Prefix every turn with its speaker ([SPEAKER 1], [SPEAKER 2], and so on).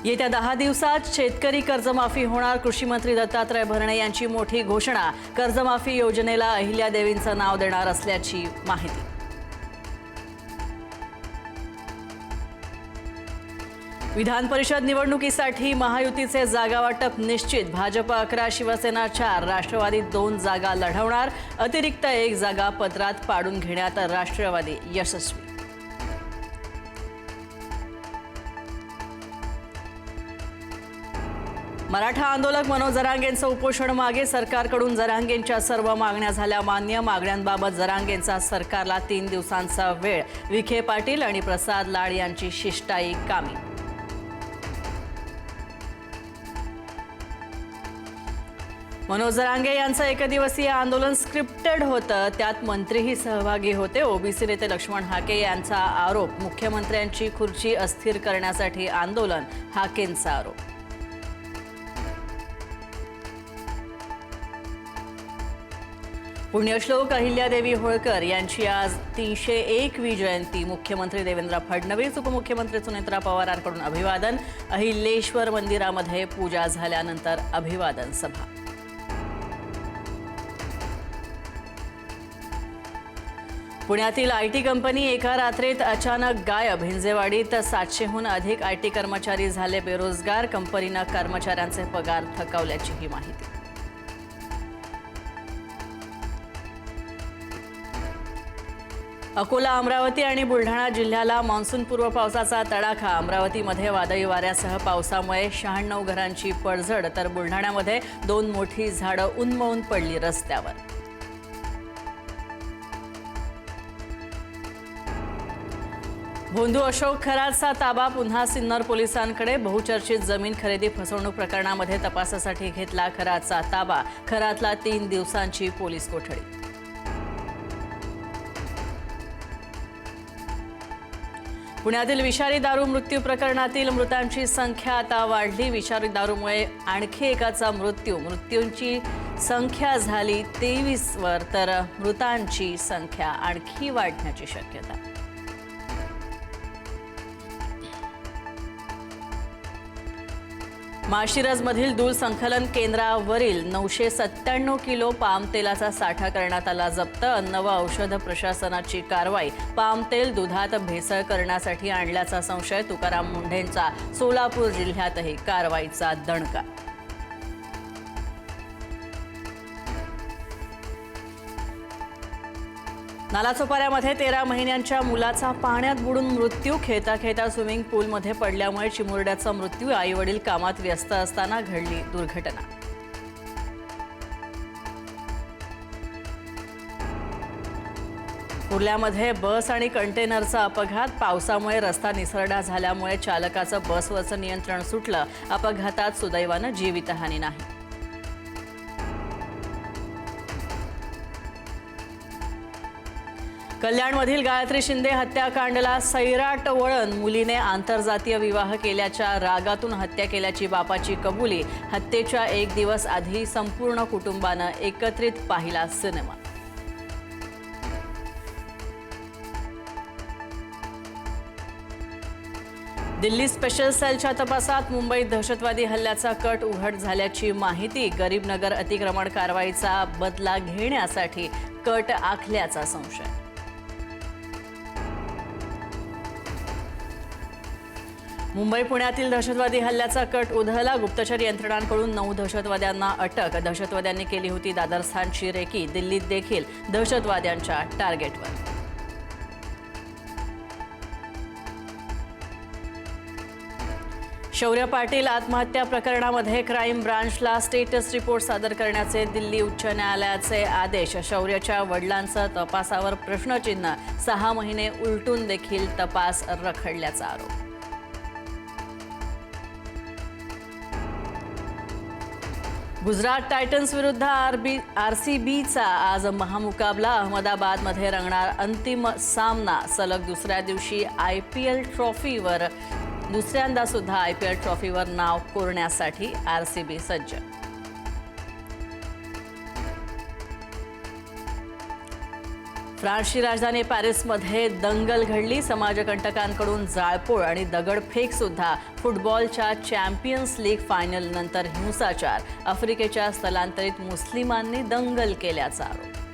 [SPEAKER 1] येत्या 10 दिवसात शेतकरी कर्जमाफी होणार. कृषी मंत्री दत्तात्रय भरणे यांची मोठी घोषणा. कर्जमाफी योजनेला अहिल्यादेवींचं नाव देणार असल्याची माहिती. विधान परिषद निवडणुकीसाठी महायुतीचे जागा वाटप निश्चित. भाजप 11, शिवसेना 4, राष्ट्रवादी 2 जागा लढवणार. अतिरिक्त 1 जागा पत्रात पाडून घेण्यात राष्ट्रवादी यशस्वी. मराठा आंदोलक मनोज जरांगेंचं उपोषण मागे. सरकारकडून जरांगेंच्या सर्व मागण्या झाल्या मान्य. मागण्यांबाबत जरांगेंचा सरकारला 3 दिवसांचा वेळ. विखे पाटील आणि प्रसाद लाड यांची शिष्टाई कामी. मनोज जरांगे यांचं एकदिवसीय आंदोलन स्क्रिप्टेड होतं. त्यात मंत्रीही सहभागी होते. ओबीसी नेते लक्ष्मण हाके यांचा आरोप. मुख्यमंत्र्यांची खुर्ची अस्थिर करण्यासाठी आंदोलन. हाकेंचा आरोप. पुण्यश्लोक अहिल्यादेवी होळकर यांची आज 301वी जयंती. मुख्यमंत्री देवेंद्र फडणवीस, उपमुख्यमंत्री सुनेत्रा पवारांकडून अभिवादन. अहिल्याश्वर मंदिरामध्ये पूजा झाल्यानंतर अभिवादन सभा. पुण्यातील आयटी कंपनी एका रात्रीत अचानक गायब. हिंजेवाडीत 700हून अधिक आयटी कर्मचारी झाले बेरोजगार. कंपनीनं कर्मचाऱ्यांचे पगार थकवल्याची ही माहिती. अकोला, अमरावती आणि बुलढाणा जिल्ह्याला मान्सूनपूर्व पावसाचा तडाखा. अमरावतीमध्ये वादळी वाऱ्यासह पावसामुळे 96 घरांची पडझड, तर बुलढाण्यामध्ये 2 मोठी झाडं उन्मळून पडली रस्त्यावर. भोंदू अशोक खरातचा ताबा पुन्हा सिन्नर पोलिसांकडे. बहुचर्चित जमीन खरेदी फसवणूक प्रकरणामध्ये तपासासाठी घेतला खरातचा ताबा. खरातला 3 दिवसांची पोलीस कोठडी. पुण्यातील विषारी दारू मृत्यू प्रकरणातील मृतांची संख्या आता वाढली. विषारी दारूमुळे आणखी एकाचा मृत्यू. मृत्यूंची संख्या झाली 23वर, तर मृतांची संख्या आणखी वाढण्याची शक्यता. माळशिरसमधील दूध संकलन केंद्रावरील 997 किलो पाम तेलाचा साठा करण्यात आला जप्त. अन्न व औषध प्रशासनाची कारवाई. पाम तेल दुधात भेसळ करण्यासाठी आणल्याचा संशय. तुकाराम मुंढेंचा सोलापूर जिल्ह्यातही कारवाईचा दणका. नालासोपाऱ्यामध्ये 13 महिन्यांच्या मुलाचा पाण्यात बुडून मृत्यू. खेळता खेळता स्विमिंग पूलमध्ये पडल्यामुळे चिमुरड्याचा मृत्यू. आईवडील कामात व्यस्त असताना घडली दुर्घटना. कुर्ल्यामध्ये बस आणि कंटेनरचा अपघात. पावसामुळे रस्ता निसरडा झाल्यामुळे चालकाचं बसवरचं नियंत्रण सुटलं. अपघातात सुदैवानं जीवितहानी नाही. कल्याणमधील गायत्री शिंदे हत्याकांडला सैराट वळण. मुलीने आंतरजातीय विवाह केल्याच्या रागातून हत्या केल्याची बापाची कबुली. हत्येच्या 1 दिवस आधी संपूर्ण कुटुंबानं एकत्रित पाहिला सिनेमा. दिल्ली स्पेशल सेलच्या तपासात मुंबईत दहशतवादी हल्ल्याचा कट उघड झाल्याची माहिती. गरीबनगर अतिक्रमण कारवाईचा बदला घेण्यासाठी कट आखल्याचा संशय. मुंबई पुण्यातील दहशतवादी हल्ल्याचा कट उधळला. गुप्तचर यंत्रणांकडून 9 दहशतवाद्यांना अटक. दहशतवाद्यांनी केली होती दादरस्थानची रेकी. दिल्लीत देखील दहशतवाद्यांच्या टार्गेटवर. शौर्य पाटील आत्महत्या प्रकरणामध्ये क्राईम ब्रांचला स्टेटस रिपोर्ट सादर करण्याचे दिल्ली उच्च न्यायालयाचे आदेश. शौर्यच्या वडिलांचं तपासावर प्रश्नचिन्ह. 6 महिने उलटून देखील तपास रखडल्याचा आरोप. गुजरात टायटन्स विरुद्ध आरसीबीचा आज महामुकाबला. अहमदाबादमध्ये रंगणार अंतिम सामना. सलग दुसऱ्या दिवशी आयपीएल ट्रॉफीवर दुसऱ्यांदा सुद्धा आयपीएल ट्रॉफीवर नाव कोरण्यासाठी आरसीबी सज्ज. फ्रान्सची राजधानी पॅरिसमध्ये दंगल घडली. समाजकंटकांकडून जाळपोळ आणि दगडफेक सुद्धा. फुटबॉलच्या चॅम्पियन्स लीग फायनल नंतर हिंसाचार. आफ्रिकेच्या स्थलांतरित मुस्लिमांनी दंगल केल्याचा आरोप.